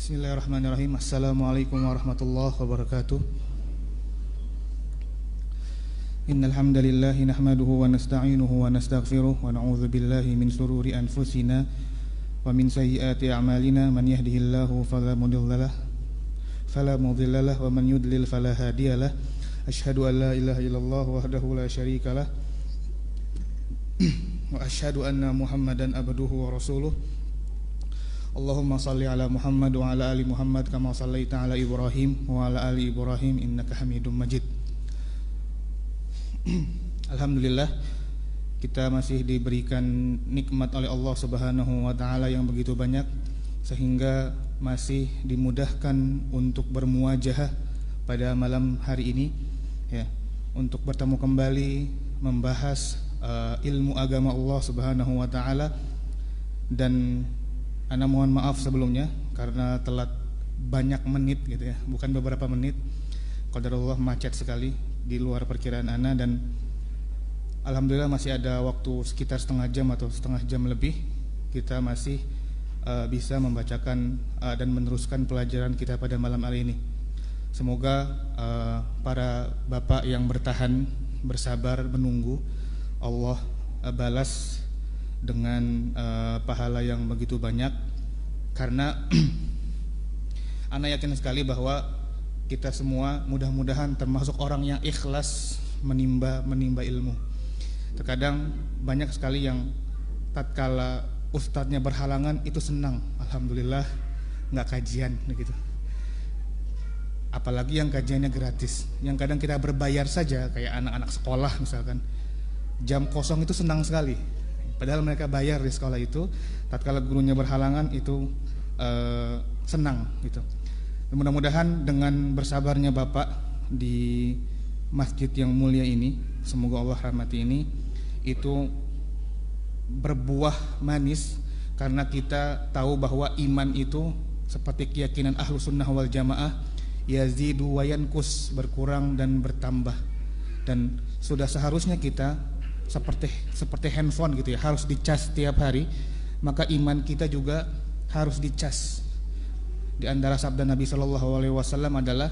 Bismillahirrahmanirrahim. Assalamualaikum warahmatullahi wabarakatuh. Innal hamdalillah nahmaduhu wa nasta'inuhu wa nastaghfiruh wa na'udzu billahi min shururi anfusina wa min sayyiati a'malina. Man yahdihillahu fala mudhillalah wa man yudlil fala hadiyalah. Asyhadu an la ilaha illallah wahdahu la syarikalah wa asyhadu anna Muhammadan abduhu wa rasuluh. Allahumma salli ala Muhammad wa ala ali Muhammad kama sallaita ala Ibrahim wa ala ali Ibrahim innaka Hamidum Majid. Alhamdulillah, kita masih diberikan nikmat oleh Allah Subhanahu wa taala yang begitu banyak sehingga masih dimudahkan untuk bermuajahah pada malam hari ini ya, untuk bertemu kembali membahas ilmu agama Allah Subhanahu wa taala. Dan Ana mohon maaf sebelumnya karena telat banyak menit gitu ya, bukan beberapa menit. Qadarullah macet sekali di luar perkiraan Ana, dan alhamdulillah masih ada waktu sekitar setengah jam atau setengah jam lebih. Kita masih bisa membacakan dan meneruskan pelajaran kita pada malam hari ini. Semoga para bapak yang bertahan, bersabar menunggu, Allah balas dengan pahala yang begitu banyak, karena Ana yakin sekali bahwa kita semua mudah-mudahan termasuk orang yang ikhlas menimba ilmu. Terkadang banyak sekali yang tatkala ustadznya berhalangan itu senang, alhamdulillah nggak kajian gitu. Apalagi yang kajiannya gratis, yang kadang kita berbayar saja, kayak anak-anak sekolah misalkan, jam kosong itu senang sekali. Padahal mereka bayar di sekolah itu, tatkala gurunya berhalangan itu senang gitu. Mudah-mudahan dengan bersabarnya Bapak di masjid yang mulia ini, semoga Allah rahmati ini, itu berbuah manis, karena kita tahu bahwa iman itu seperti keyakinan ahlu sunnah wal jamaah, yazidu wa yankus, berkurang dan bertambah. Dan sudah seharusnya kita seperti handphone gitu ya, harus dicas setiap hari, maka iman kita juga harus dicas. Di antara sabda Nabi Shallallahu Alaihi Wasallam adalah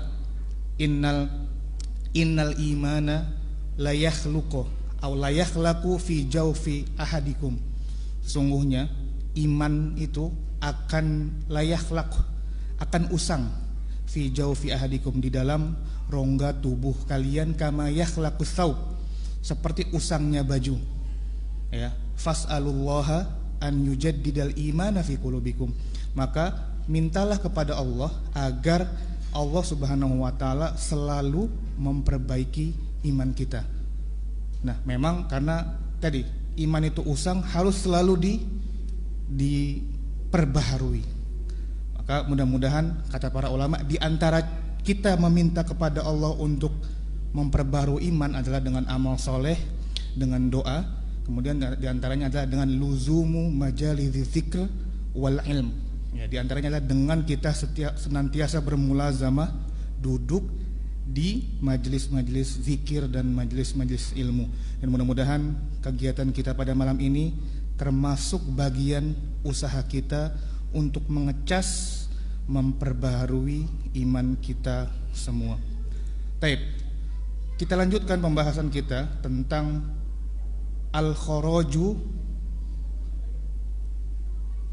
innal imana la yakhluqu aw la yakhlaqu fi jawfi ahadikum. Sesungguhnya iman itu akan la yakhlaq, akan usang, fi jawfi ahadikum, di dalam rongga tubuh kalian, kama yakhlaqu thawb, seperti usangnya baju ya. Fas'alullaha an yujaddidal imana fi qulubikum, maka mintalah kepada Allah agar Allah Subhanahu wa taala selalu memperbaiki iman kita. Nah, memang karena tadi iman itu usang, harus selalu diperbaharui. Maka mudah-mudahan kata para ulama, di antara kita meminta kepada Allah untuk memperbarui iman adalah dengan amal soleh, dengan doa. Kemudian diantaranya adalah dengan luzumu majalidzi dzikr wal ilm ya, diantaranya adalah dengan kita senantiasa bermulazamah duduk di majelis-majelis zikir dan majelis-majelis ilmu. Dan mudah-mudahan kegiatan kita pada malam ini termasuk bagian usaha kita untuk mengecas, memperbaharui iman kita semua. Taib, kita lanjutkan pembahasan kita tentang al-kharaju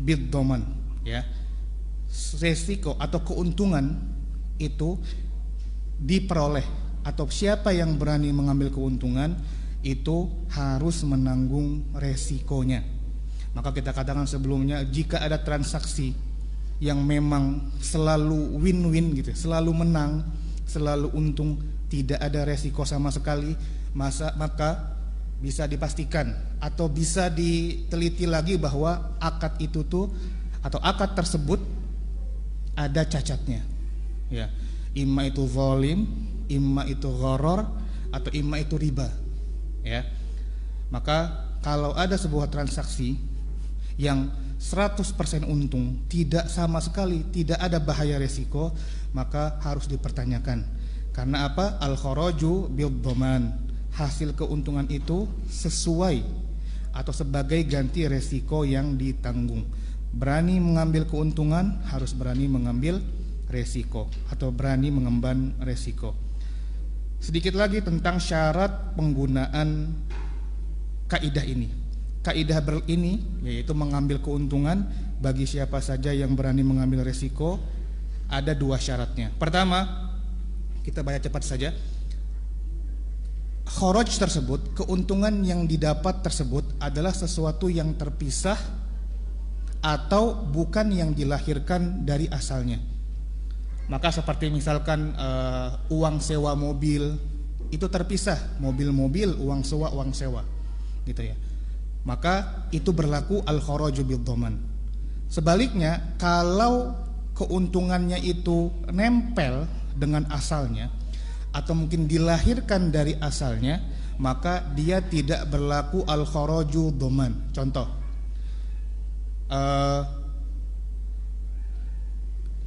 bid-dhaman ya. Resiko atau keuntungan itu diperoleh, atau siapa yang berani mengambil keuntungan itu harus menanggung resikonya. Maka kita katakan sebelumnya, jika ada transaksi yang memang selalu win-win gitu, selalu menang, selalu untung, tidak ada resiko sama sekali, maka bisa dipastikan atau bisa diteliti lagi bahwa akad itu tuh atau akad tersebut ada cacatnya ya. Imma itu zalim, imma itu gharar, atau imma itu riba ya. Maka kalau ada sebuah transaksi yang 100% untung, tidak sama sekali, tidak ada bahaya resiko, maka harus dipertanyakan. Karena apa? Al-kharaju bid-dhaman, hasil keuntungan itu sesuai atau sebagai ganti resiko yang ditanggung. Berani mengambil keuntungan harus berani mengambil resiko atau berani mengemban resiko. Sedikit lagi tentang syarat penggunaan kaidah ini. Kaidah ini yaitu mengambil keuntungan bagi siapa saja yang berani mengambil resiko, ada 2 syaratnya. Pertama, kita baca cepat saja. Kharaj tersebut, keuntungan yang didapat tersebut adalah sesuatu yang terpisah atau bukan yang dilahirkan dari asalnya. Maka seperti misalkan uang sewa mobil itu terpisah, mobil-mobil, uang sewa gitu ya. Maka itu berlaku al-kharaju bid-dhaman. Sebaliknya, kalau keuntungannya itu nempel dengan asalnya atau mungkin dilahirkan dari asalnya, maka dia tidak berlaku al-kharaju dhaman. Contoh,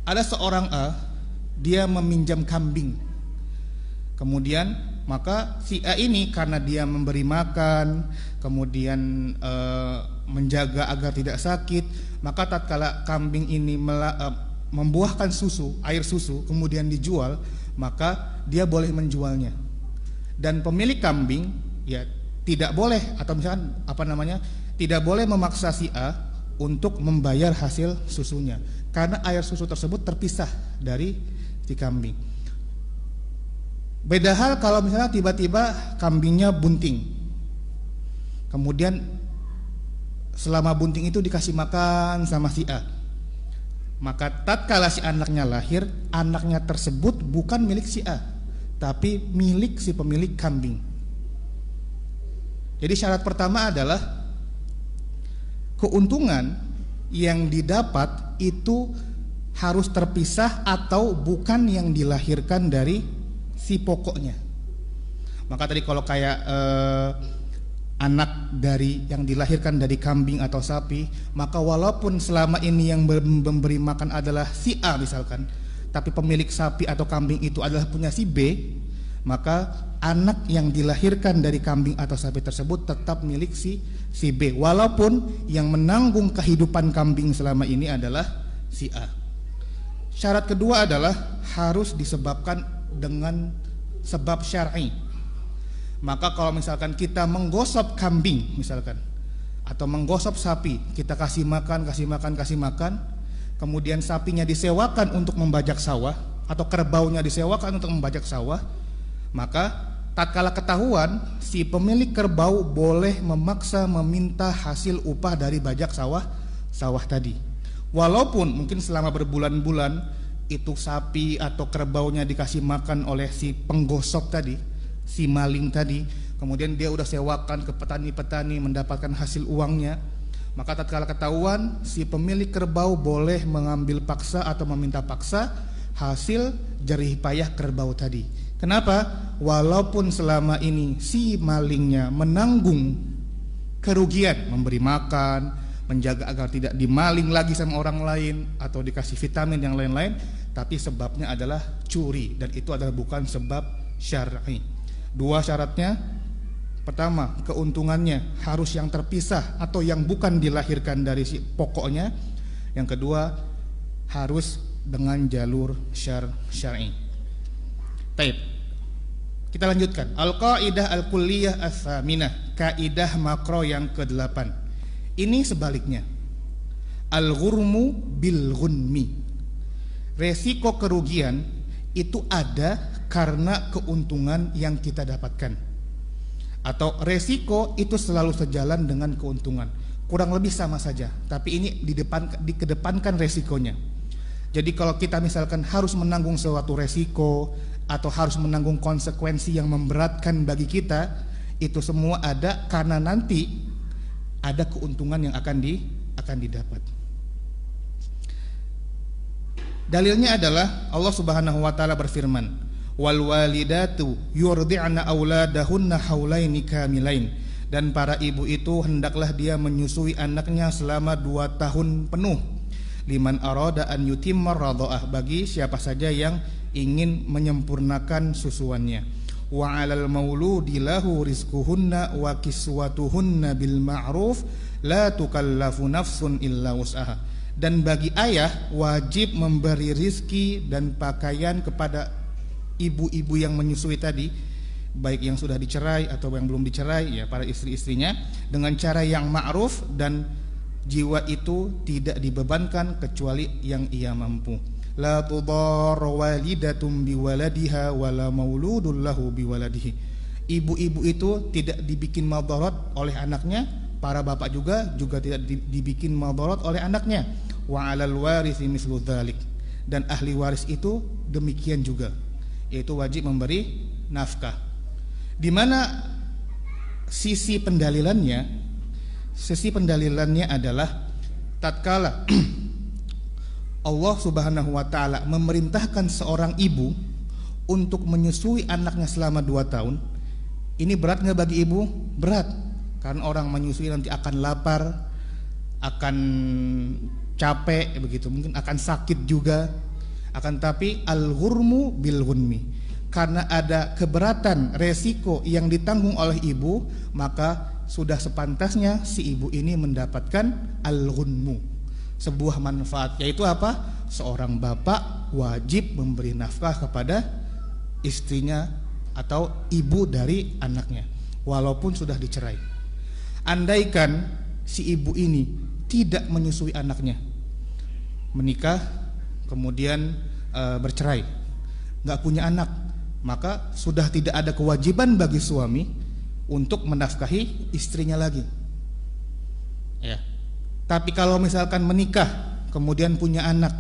ada seorang A, dia meminjam kambing. Kemudian maka si A ini karena dia memberi makan, kemudian menjaga agar tidak sakit, maka tatkala kambing ini membuahkan susu, air susu, kemudian dijual, maka dia boleh menjualnya. Dan pemilik kambing ya tidak boleh, atau misalkan tidak boleh memaksa si A untuk membayar hasil susunya, karena air susu tersebut terpisah dari si kambing. Beda hal kalau misalnya tiba-tiba kambingnya bunting, kemudian selama bunting itu dikasih makan sama si A, maka tatkala si anaknya lahir, anaknya tersebut bukan milik si A, tapi milik si pemilik kambing. Jadi syarat pertama adalah keuntungan yang didapat itu harus terpisah atau bukan yang dilahirkan dari si pokoknya. Maka tadi kalau kayak anak dari yang dilahirkan dari kambing atau sapi, maka walaupun selama ini yang memberi makan adalah si A misalkan, tapi pemilik sapi atau kambing itu adalah punya si B, maka anak yang dilahirkan dari kambing atau sapi tersebut tetap milik si B, walaupun yang menanggung kehidupan kambing selama ini adalah si A. Syarat kedua adalah harus disebabkan dengan sebab syar'i. Maka kalau misalkan kita menggosok kambing misalkan, atau menggosok sapi, kita kasih makan, kemudian sapinya disewakan untuk membajak sawah, atau kerbaunya disewakan untuk membajak sawah, maka tatkala ketahuan, si pemilik kerbau boleh memaksa meminta hasil upah dari bajak sawah tadi. Walaupun mungkin selama berbulan-bulan itu sapi atau kerbaunya dikasih makan oleh si penggosok tadi, si maling tadi, kemudian dia udah sewakan ke petani-petani mendapatkan hasil uangnya, maka tatkala ketahuan, si pemilik kerbau boleh mengambil paksa atau meminta paksa hasil jerih payah kerbau tadi. Kenapa? Walaupun selama ini si malingnya menanggung kerugian, memberi makan, menjaga agar tidak dimaling lagi sama orang lain atau dikasih vitamin yang lain-lain, tapi sebabnya adalah curi, dan itu adalah bukan sebab syar'i. 2 syaratnya, pertama keuntungannya harus yang terpisah atau yang bukan dilahirkan dari si pokoknya. Yang kedua harus dengan jalur syar'i. Baik, kita lanjutkan. Al-qaidah al-kulliyah ats-tsaminah, kaidah makro yang ke-8. Ini sebaliknya. Al-ghurmu bil ghunmi. Resiko kerugian itu ada karena keuntungan yang kita dapatkan, atau resiko itu selalu sejalan dengan keuntungan. Kurang lebih sama saja, tapi ini dikedepankan resikonya. Jadi kalau kita misalkan harus menanggung suatu resiko atau harus menanggung konsekuensi yang memberatkan bagi kita, itu semua ada karena nanti ada keuntungan yang akan didapat. Dalilnya adalah Allah Subhanahu wa taala berfirman, wal walidatu yurdi'na auladahunna haulaini kamilain, dan para ibu itu hendaklah dia menyusui anaknya selama 2 tahun penuh. Liman arada an yutimma radha'ah, bagi siapa saja yang ingin menyempurnakan susuannya. Wa 'alal mauludi lahu rizquhunna wa kiswatuhunna bil ma'ruf la tukallafu nafsun illa wus'aha. Dan bagi ayah wajib memberi rizki dan pakaian kepada ibu-ibu yang menyusui tadi, baik yang sudah dicerai atau yang belum dicerai, ya, para istri-istrinya, dengan cara yang ma'ruf, dan jiwa itu tidak dibebankan kecuali yang ia mampu. La tudarra walidatum biwaladiha wala mauludun lahu biwaladihi. Ibu-ibu itu tidak dibikin madarat oleh anaknya, para bapak juga tidak dibikin madarat oleh anaknya. Wa 'alal warisi mislu dzalik. Dan ahli waris itu demikian juga, yaitu wajib memberi nafkah. Di mana sisi pendalilannya? Sisi pendalilannya adalah tatkala Allah Subhanahu wa taala memerintahkan seorang ibu untuk menyusui anaknya selama 2 tahun. Ini berat nggak bagi ibu? Berat. Karena orang menyusui nanti akan lapar, akan capek begitu, mungkin akan sakit juga. Akan tapi al-ghurmu bil ghunmi, karena ada keberatan resiko yang ditanggung oleh ibu, maka sudah sepantasnya si ibu ini mendapatkan al-ghunmu, sebuah manfaat, yaitu apa? Seorang bapak wajib memberi nafkah kepada istrinya atau ibu dari anaknya walaupun sudah dicerai. Andaikan si ibu ini tidak menyusui anaknya, menikah kemudian bercerai, nggak punya anak, maka sudah tidak ada kewajiban bagi suami untuk menafkahi istrinya lagi, ya. Tapi kalau misalkan menikah kemudian punya anak,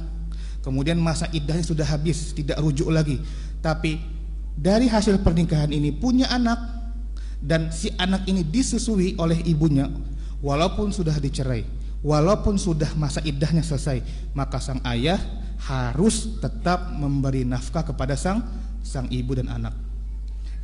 kemudian masa iddahnya sudah habis, tidak rujuk lagi, tapi dari hasil pernikahan ini punya anak, dan si anak ini disusui oleh ibunya walaupun sudah dicerai, walaupun sudah masa iddahnya selesai, maka sang ayah harus tetap memberi nafkah kepada sang ibu dan anak,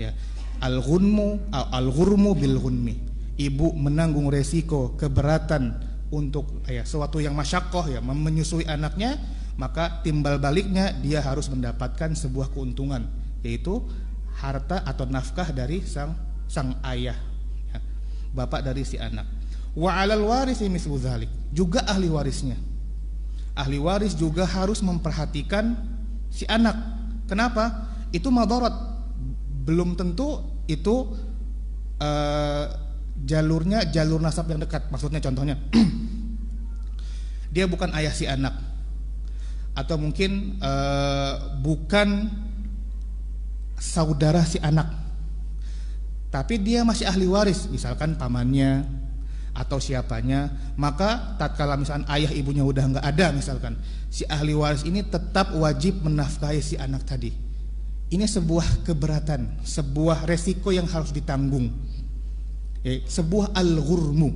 ya. Al-ghurmu bil ghunmi, ibu menanggung resiko keberatan untuk sesuatu yang masyaqqah, ya, menyusui anaknya, maka timbal baliknya dia harus mendapatkan sebuah keuntungan, yaitu harta atau nafkah dari sang ayah, ya, bapak dari si anak. Wa 'alal warisi mislu dzalik, juga ahli warisnya. Ahli waris juga harus memperhatikan si anak. Kenapa? Itu madarat. Belum tentu itu jalur nasab yang dekat. Maksudnya contohnya dia bukan ayah si anak, atau mungkin bukan saudara si anak, tapi dia masih ahli waris, misalkan pamannya atau siapanya. Maka tatkala misalkan ayah ibunya udah nggak ada, misalkan si ahli waris ini tetap wajib menafkahi si anak tadi. Ini sebuah keberatan, sebuah resiko yang harus ditanggung, ya, sebuah al-ghurmu.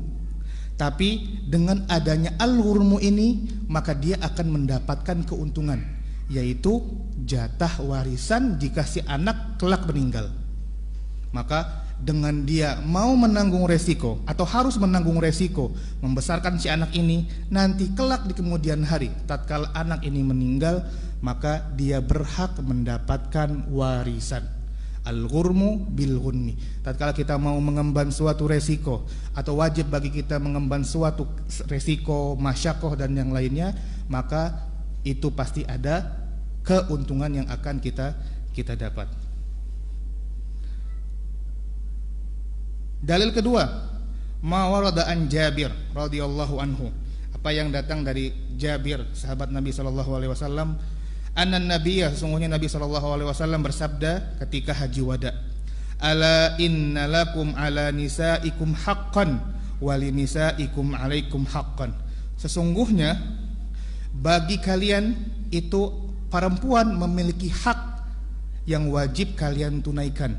Tapi dengan adanya al-ghurmu ini, maka dia akan mendapatkan keuntungan, yaitu jatah warisan jika si anak kelak meninggal. Maka dengan dia mau menanggung resiko atau harus menanggung resiko membesarkan si anak ini, nanti kelak di kemudian hari tatkala anak ini meninggal, maka dia berhak mendapatkan warisan. Al-ghurmu bil ghunmi. Tatkala kita mau mengemban suatu resiko atau wajib bagi kita mengemban suatu resiko, masyaqqah dan yang lainnya, maka itu pasti ada keuntungan yang akan kita dapat. Dalil kedua, ma warada an Jabir radhiyallahu anhu, apa yang datang dari Jabir, sahabat Nabi sallallahu alaihi wasallam, anna nabiyya, sesungguhnya Nabi sallallahu alaihi wasallam bersabda ketika haji wada, ala inna lakum ala nisaikum haqqan wa li nisaikum alaikum haqqan. Sesungguhnya bagi kalian itu perempuan memiliki hak yang wajib kalian tunaikan,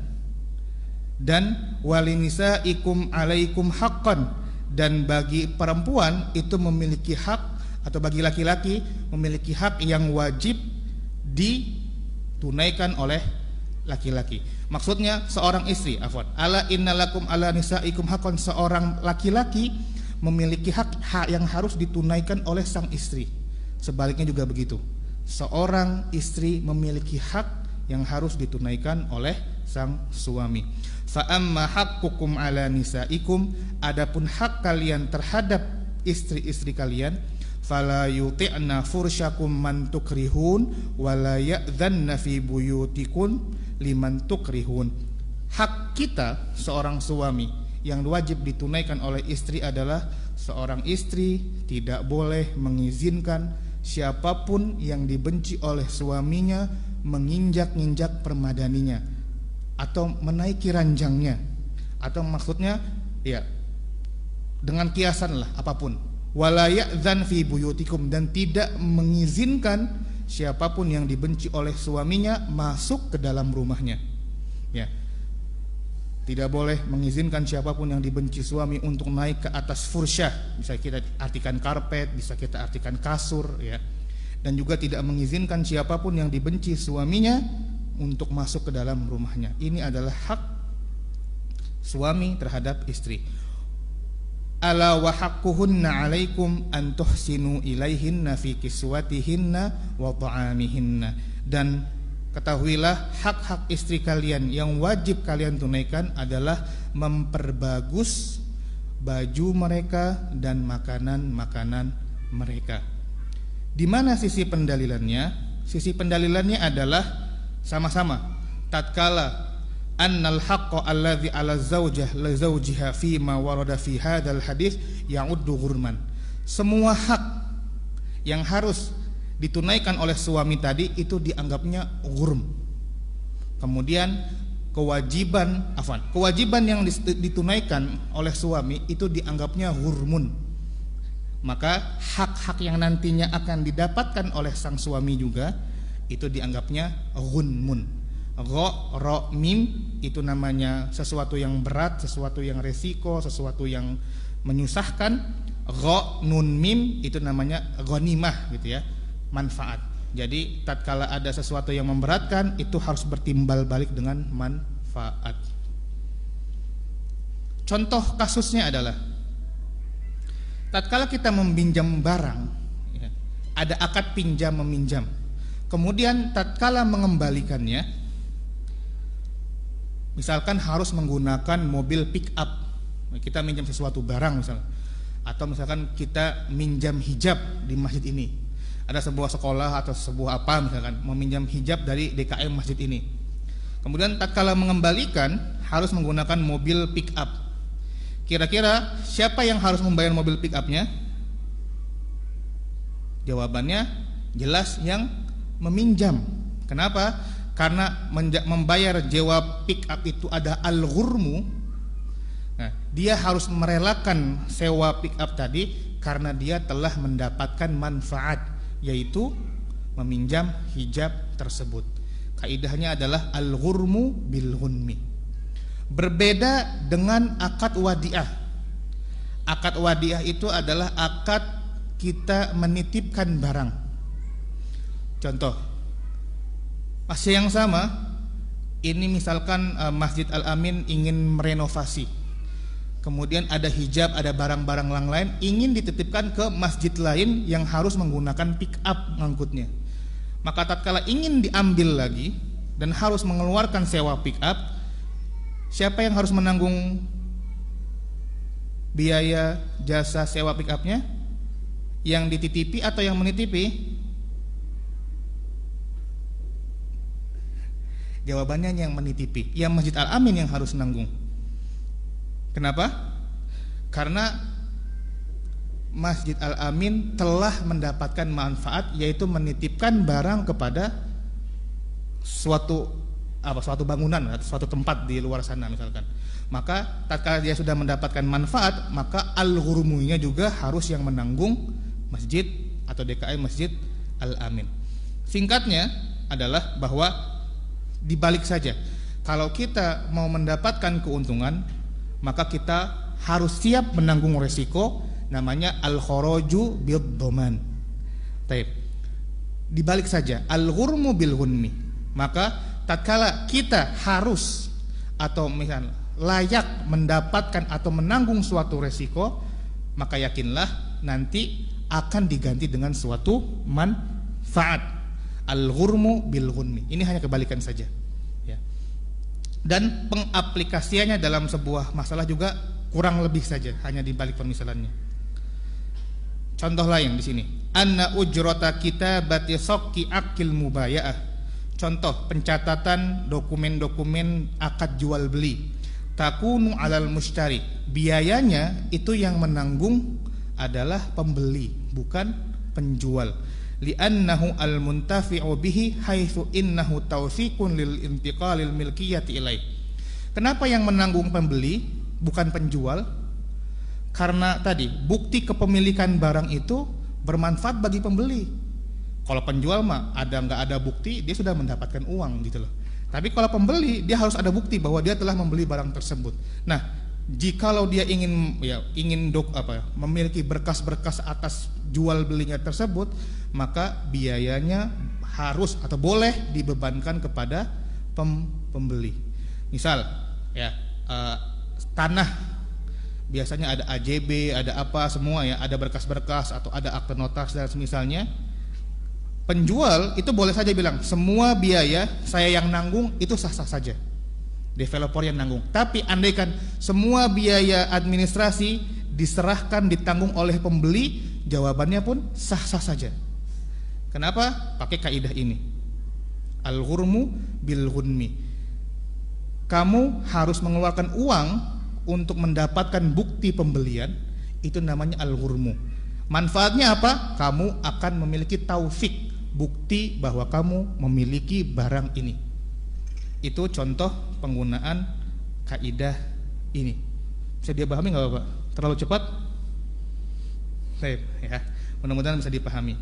dan walinisaikum alaikum haqqan, dan bagi perempuan itu memiliki hak, atau bagi laki-laki memiliki hak yang wajib ditunaikan oleh laki-laki. Maksudnya seorang istri, ala innalakum ala nisaikum haqqan, seorang laki-laki memiliki hak yang harus ditunaikan oleh sang istri. Sebaliknya juga begitu, seorang istri memiliki hak yang harus ditunaikan oleh sang suami. Fa amma haqqukum ala nisaikum, adapun hak kalian terhadap istri-istri kalian, fala yuti'na fursyakum man tukrihun wala ya'dhanna fi buyutikum liman tukrihun. Hak kita seorang suami yang wajib ditunaikan oleh istri adalah seorang istri tidak boleh mengizinkan siapapun yang dibenci oleh suaminya menginjak-injak permadaninya atau menaiki ranjangnya, atau maksudnya ya dengan kiasan lah apapun. Wala ya'dzan fi buyutikum, dan tidak mengizinkan siapapun yang dibenci oleh suaminya masuk ke dalam rumahnya. Ya. Tidak boleh mengizinkan siapapun yang dibenci suami untuk naik ke atas fursyah, bisa kita artikan karpet, bisa kita artikan kasur, ya. Dan juga tidak mengizinkan siapapun yang dibenci suaminya untuk masuk ke dalam rumahnya. Ini adalah hak suami terhadap istri. Ala wa haqquhunna 'alaikum an tuhsinu ilaihinna fi kiswatihinna wa ta'amihinna. Dan ketahuilah, hak-hak istri kalian yang wajib kalian tunaikan adalah memperbagus baju mereka dan makanan-makanan mereka. Di mana sisi pendalilannya? Sisi pendalilannya adalah sama-sama tatkala annal haqqo alladzi 'ala zaujah la zaujiha fi ma warada fi hadzal hadis ya'uddu ghurman. Semua hak yang harus ditunaikan oleh suami tadi itu dianggapnya ghurm. Kemudian kewajiban yang ditunaikan oleh suami itu dianggapnya ghurmun. Maka hak-hak yang nantinya akan didapatkan oleh sang suami juga itu dianggapnya ghunmun. Gha, ra, mim itu namanya sesuatu yang berat, sesuatu yang resiko, sesuatu yang menyusahkan. Gha, nun, mim itu namanya ghanimah gitu ya, manfaat. Jadi tatkala ada sesuatu yang memberatkan itu harus bertimbal balik dengan manfaat. Contoh kasusnya adalah tatkala kita meminjam barang, ya, ada akad pinjam meminjam. Kemudian tatkala mengembalikannya, misalkan harus menggunakan mobil pick up. Kita minjam sesuatu barang misalnya, atau misalkan kita minjam hijab di masjid ini. Ada sebuah sekolah atau sebuah apa misalkan meminjam hijab dari DKM masjid ini. Kemudian tatkala mengembalikan harus menggunakan mobil pick up. Kira-kira siapa yang harus membayar mobil pick up-nya? Jawabannya jelas yang meminjam. Kenapa? Karena membayar sewa pick up itu ada al-ghurmu. Nah, dia harus merelakan sewa pick up tadi karena dia telah mendapatkan manfaat, yaitu meminjam hijab tersebut. Kaidahnya adalah al-ghurmu bil ghunmi. Berbeda dengan akad wadiah. Akad wadiah itu adalah akad kita menitipkan barang. Contoh, masih yang sama. Ini misalkan Masjid Al-Amin ingin merenovasi. Kemudian ada hijab, ada barang-barang yang lain ingin dititipkan ke masjid lain yang harus menggunakan pick up ngangkutnya. Maka tatkala ingin diambil lagi dan harus mengeluarkan sewa pick up, siapa yang harus menanggung biaya jasa sewa pick up-nya? Yang dititipi atau yang menitipi? Jawabannya yang menitipi. Yang Masjid Al-Amin yang harus menanggung. Kenapa? Karena Masjid Al-Amin telah mendapatkan manfaat, yaitu menitipkan barang kepada suatu bangunan atau suatu tempat di luar sana misalkan. Maka tatkala dia sudah mendapatkan manfaat, maka al-ghurmunya juga harus yang menanggung masjid atau DKM Masjid Al-Amin. Singkatnya adalah bahwa dibalik saja. Kalau kita mau mendapatkan keuntungan, maka kita harus siap menanggung resiko, namanya al-kharaju bid-dhaman. Baik. Dibalik saja, al-ghurmu bil ghunmi. Maka tatkala kita harus atau misalnya layak mendapatkan atau menanggung suatu resiko, maka yakinlah nanti akan diganti dengan suatu manfaat. Al-ghurmu bil ghunmi. Ini hanya kebalikan saja, ya. Dan pengaplikasiannya dalam sebuah masalah juga kurang lebih saja, hanya dibalik permisalannya. Contoh lain di sini, anna ujrata kitabati saqi akil mubayaah. Contoh pencatatan dokumen-dokumen akad jual beli. Takunu alal mushtari. Biayanya itu yang menanggung adalah pembeli, bukan penjual. Li'annahu al-muntafi'u bihi haitsu innahu tawfiqun lil intiqalil milkiyati ilaih. Kenapa yang menanggung pembeli bukan penjual? Karena tadi bukti kepemilikan barang itu bermanfaat bagi pembeli. Kalau penjual mah nggak ada bukti, dia sudah mendapatkan uang gitu loh. Tapi kalau pembeli dia harus ada bukti bahwa dia telah membeli barang tersebut. Nah, jikalau dia ingin memiliki berkas-berkas atas jual belinya tersebut, maka biayanya harus atau boleh dibebankan kepada pembeli. Misal ya, tanah biasanya ada AJB, ada apa semua ya, ada berkas-berkas atau ada akte notas dan semisalnya. Penjual itu boleh saja bilang semua biaya saya yang nanggung, itu sah-sah saja, developer yang nanggung. Tapi andaikan semua biaya administrasi diserahkan ditanggung oleh pembeli, jawabannya pun sah-sah saja. Kenapa? Pakai kaidah ini, al-ghurmu bil ghunmi. Kamu harus mengeluarkan uang untuk mendapatkan bukti pembelian, itu namanya al-ghurmu. Manfaatnya apa? Kamu akan memiliki taufik, bukti bahwa kamu memiliki barang ini. Itu contoh penggunaan kaidah ini. Bisa dipahami nggak Bapak? Terlalu cepat? Baik, ya. Mudah-mudahan bisa dipahami.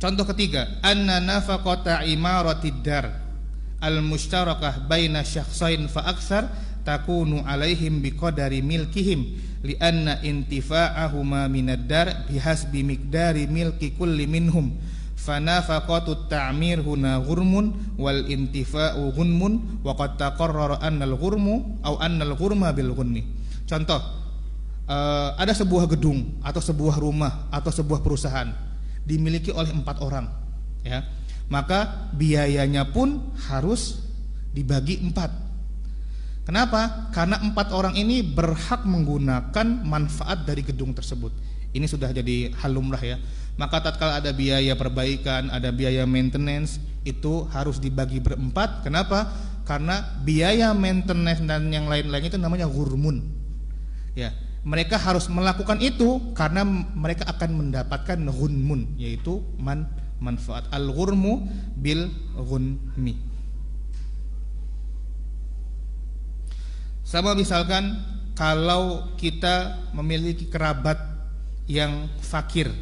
Contoh ketiga, anna nafaqata imaratid dar al-mushtarakah baina syakhsain fa aktsar takunu alaihim biqadari milkihim lianna intifa'ahuma minad dar bihasbi miqdari milki kulli minhum fa nafaqatut ta'mir huna ghurmun wal intifa'u ghunmun wa qad taqarrara annal ghurmu aw annal ghurma bil ghunmi. Contoh, ada sebuah gedung atau sebuah rumah atau sebuah perusahaan dimiliki oleh 4 orang ya, maka biayanya pun harus dibagi 4. Kenapa? Karena 4 orang ini berhak menggunakan manfaat dari gedung tersebut. Ini sudah jadi hal lumrah ya. Maka tatkala ada biaya perbaikan, ada biaya maintenance, itu harus dibagi berempat. Kenapa? Karena biaya maintenance dan yang lain-lain itu namanya ghurmun. Ya, mereka harus melakukan itu karena mereka akan mendapatkan ghunmun, yaitu manfaat. Al-ghurmu bil ghunmi. Sama misalkan kalau kita memiliki kerabat yang fakir,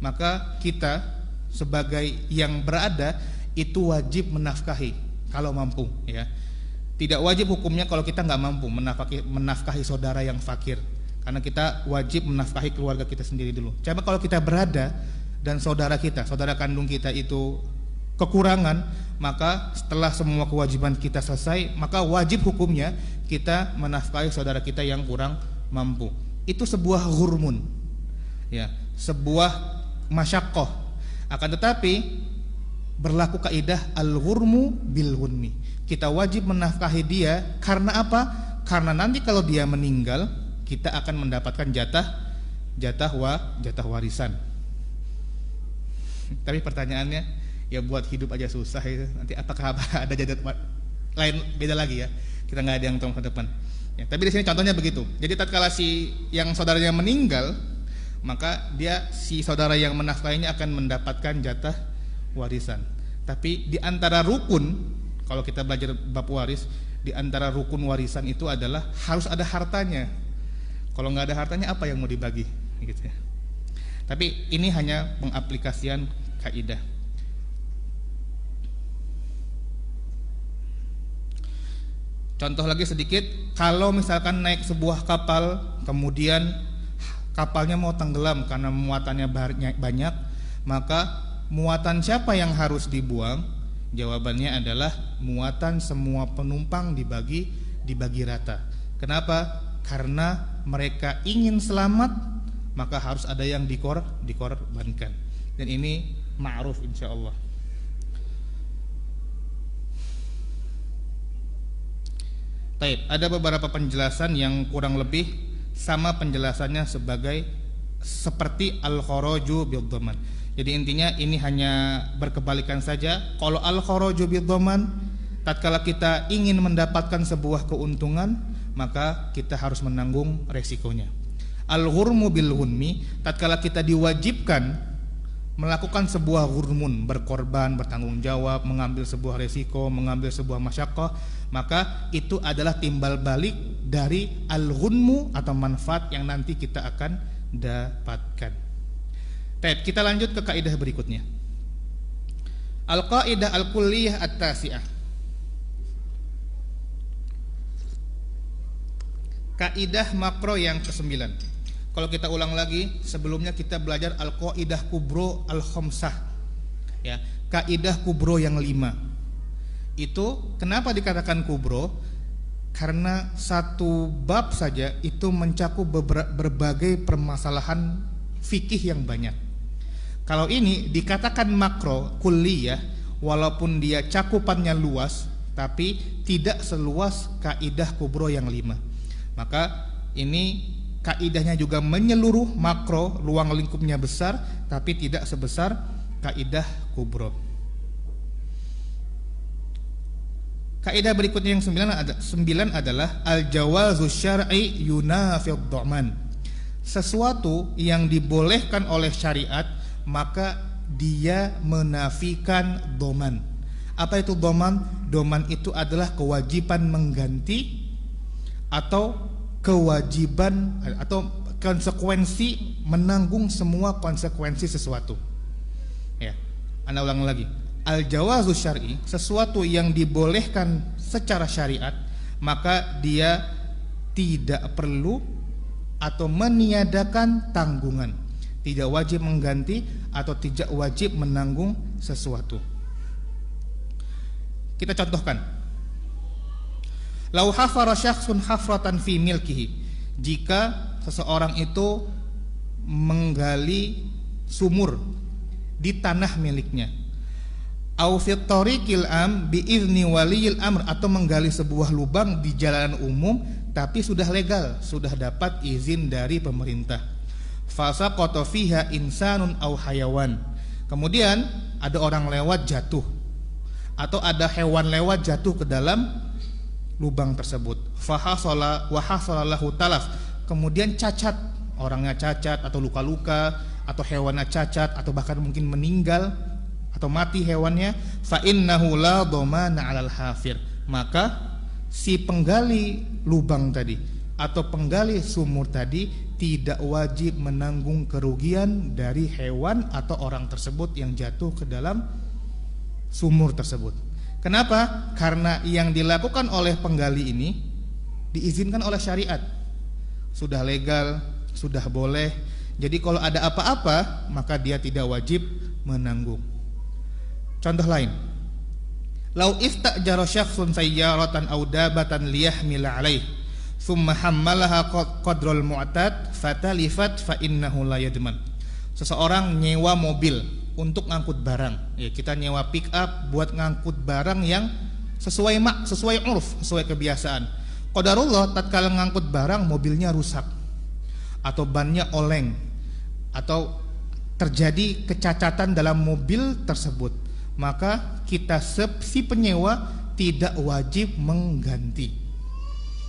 maka kita sebagai yang berada itu wajib menafkahi kalau mampu ya. Tidak wajib hukumnya kalau kita nggak mampu menafkahi saudara yang fakir, karena kita wajib menafkahi keluarga kita sendiri dulu. Coba kalau kita berada dan saudara kandung kita itu kekurangan, maka setelah semua kewajiban kita selesai, maka wajib hukumnya kita menafkahi saudara kita yang kurang mampu. Itu sebuah ghurmun ya, sebuah masyaqqah. Akan tetapi berlaku kaidah al-ghurmu bil ghunmi. Kita wajib menafkahi dia karena apa? Karena nanti kalau dia meninggal, kita akan mendapatkan jatah warisan. Tapi pertanyaannya, ya buat hidup aja susah itu, nanti apakah ada jatah lain beda lagi ya? Kita nggak ada yang tahu ke depan. Ya, tapi di sini contohnya begitu. Jadi tatkala si yang saudaranya meninggal, maka si saudara yang menafkahinya akan mendapatkan jatah warisan. Tapi di antara rukun, kalau kita belajar bab waris, di antara rukun warisan itu adalah harus ada hartanya. Kalau nggak ada hartanya, apa yang mau dibagi? Gitu ya. Tapi ini hanya pengaplikasian kaidah. Contoh lagi sedikit, kalau misalkan naik sebuah kapal, kemudian kapalnya mau tenggelam karena muatannya banyak, maka muatan siapa yang harus dibuang? Jawabannya adalah muatan semua penumpang dibagi rata. Kenapa? Karena mereka ingin selamat, maka harus ada yang dikorbankan. Dan ini ma'ruf insyaallah. Taib, ada beberapa penjelasan yang kurang lebih sama penjelasannya seperti al-kharaju bid-dhaman. Jadi intinya ini hanya berkebalikan saja. Kalau al-kharaju bid-dhaman, tatkala kita ingin mendapatkan sebuah keuntungan, maka kita harus menanggung resikonya. Al-ghurmu bil-ghunmi, tatkala kita diwajibkan melakukan sebuah ghurmun, berkorban, bertanggung jawab, mengambil sebuah resiko, mengambil sebuah masyaqqah, maka itu adalah timbal balik dari al-ghunmu atau manfaat yang nanti kita akan dapatkan. Baik, kita lanjut ke kaidah berikutnya. Al-qaidah al-kulliyah at-tasi'ah. Kaidah makro yang ke-9. Kalau kita ulang lagi, sebelumnya kita belajar al-qaidah kubro al-khamsah. Ya, kaidah kubro yang 5. Itu kenapa dikatakan kubro? Karena satu bab saja itu mencakup berbagai permasalahan fikih yang banyak. Kalau ini dikatakan makro, kulliyah, walaupun dia cakupannya luas, tapi tidak seluas kaidah kubro yang 5. Maka ini kaidahnya juga menyeluruh, makro, ruang lingkupnya besar, tapi tidak sebesar kaidah kubro. Kaidah berikutnya yang 9 adalah al-jawazu syar'i yunafid dhaman. Sesuatu yang dibolehkan oleh syariat, maka dia menafikan dhaman. Apa itu dhaman? Dhaman itu adalah kewajiban mengganti atau kewajiban atau konsekuensi menanggung semua konsekuensi sesuatu. Ya, Anda ulang lagi. Al-jawazu syar'i, sesuatu yang dibolehkan secara syariat, maka dia tidak perlu atau meniadakan tanggungan, tidak wajib mengganti atau tidak wajib menanggung sesuatu. Kita contohkan. Lau hafara syakhsun hafratan fi milkihi, jika seseorang itu menggali sumur di tanah miliknya, au fi tariqil am bi izni waliyil amr, atau menggali sebuah lubang di jalanan umum tapi sudah legal, sudah dapat izin dari pemerintah. Fasaqata fiha insanun au hayawan, kemudian ada orang lewat jatuh atau ada hewan lewat jatuh ke dalam lubang tersebut. Fahasala wa hasalallahu talaf, kemudian cacat, orangnya cacat atau luka-luka, atau hewannya cacat, atau bahkan mungkin meninggal atau mati hewannya. Fa innahu la dhamana 'alal hafir, maka si penggali lubang tadi atau penggali sumur tadi tidak wajib menanggung kerugian dari hewan atau orang tersebut yang jatuh ke dalam sumur tersebut. Kenapa? Karena yang dilakukan oleh penggali ini diizinkan oleh syariat, sudah legal, sudah boleh. Jadi kalau ada apa-apa, maka dia tidak wajib menanggung. Contoh lain, lau istajara syakhsun sayyaratan aw dabatan liyahmila alaih thumma hammalaha qadral mu'tad fatalifat fa innahu la yadman. Seseorang nyewa mobil untuk ngangkut barang. Ya, kita nyewa pick up buat ngangkut barang yang sesuai urf, sesuai kebiasaan. Qadarullah, tatkala ngangkut barang mobilnya rusak atau bannya oleng atau terjadi kecacatan dalam mobil tersebut, maka kita si penyewa tidak wajib mengganti.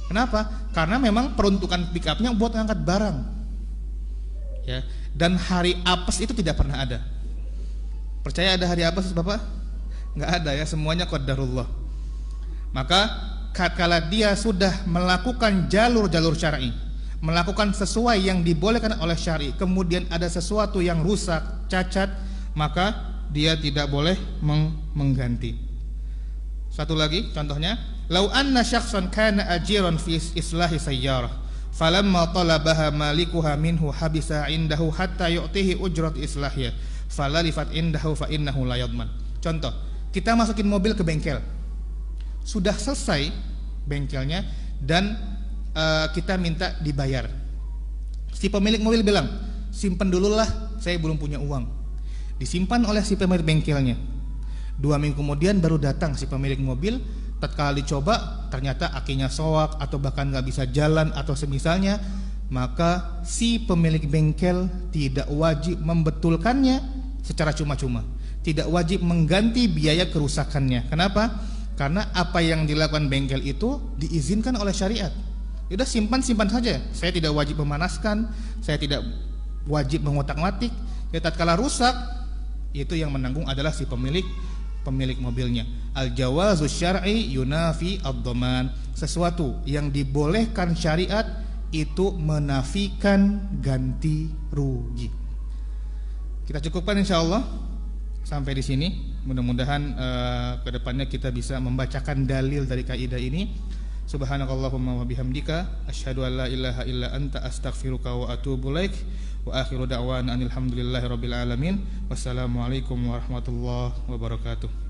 Kenapa? Karena memang peruntukan pick upnya buat ngangkat barang. Ya, dan hari apes itu tidak pernah ada. Percaya ada hari apes, Bapak? Enggak ada ya, semuanya qadarullah. Maka kala dia sudah melakukan jalur-jalur syar'i, melakukan sesuai yang dibolehkan oleh syar'i, kemudian ada sesuatu yang rusak, cacat, maka dia tidak boleh mengganti. Satu lagi contohnya, lau anna syakhsan kana ajiran fi islahi sayyarah falamma talabaha malikuha minhu habisa indahu hatta yu'tihi ujrat islahiyah falalifat indahu fa innahu la yadman. Contoh, kita masukin mobil ke bengkel, sudah selesai bengkelnya dan kita minta dibayar. Si pemilik mobil bilang, simpen dululah, saya belum punya uang. Disimpan oleh si pemilik bengkelnya. 2 minggu kemudian baru datang si pemilik mobil, tatkala dicoba ternyata akinya soak atau bahkan nggak bisa jalan atau semisalnya, maka si pemilik bengkel tidak wajib membetulkannya secara cuma-cuma, tidak wajib mengganti biaya kerusakannya. Kenapa? Karena apa yang dilakukan bengkel itu diizinkan oleh syariat. Udah simpan saja. Saya tidak wajib memanaskan, saya tidak wajib mengotak-ngatik. Ya, tatkala rusak, itu yang menanggung adalah si pemilik mobilnya. Al-jawazu syar'i yunafi ad-dhaman. Sesuatu yang dibolehkan syariat itu menafikan ganti rugi. Kita cukupkan insyaallah sampai di sini. Mudah-mudahan kedepannya kita bisa membacakan dalil dari kaidah ini. Subhanakallahumma wa bihamdika asyhadu an la ilaha illa anta astaghfiruka wa atubu ilaik. Wa akhiru da'wana alhamdulillahi rabbil alamin. Wassalamualaikum warahmatullahi wabarakatuh.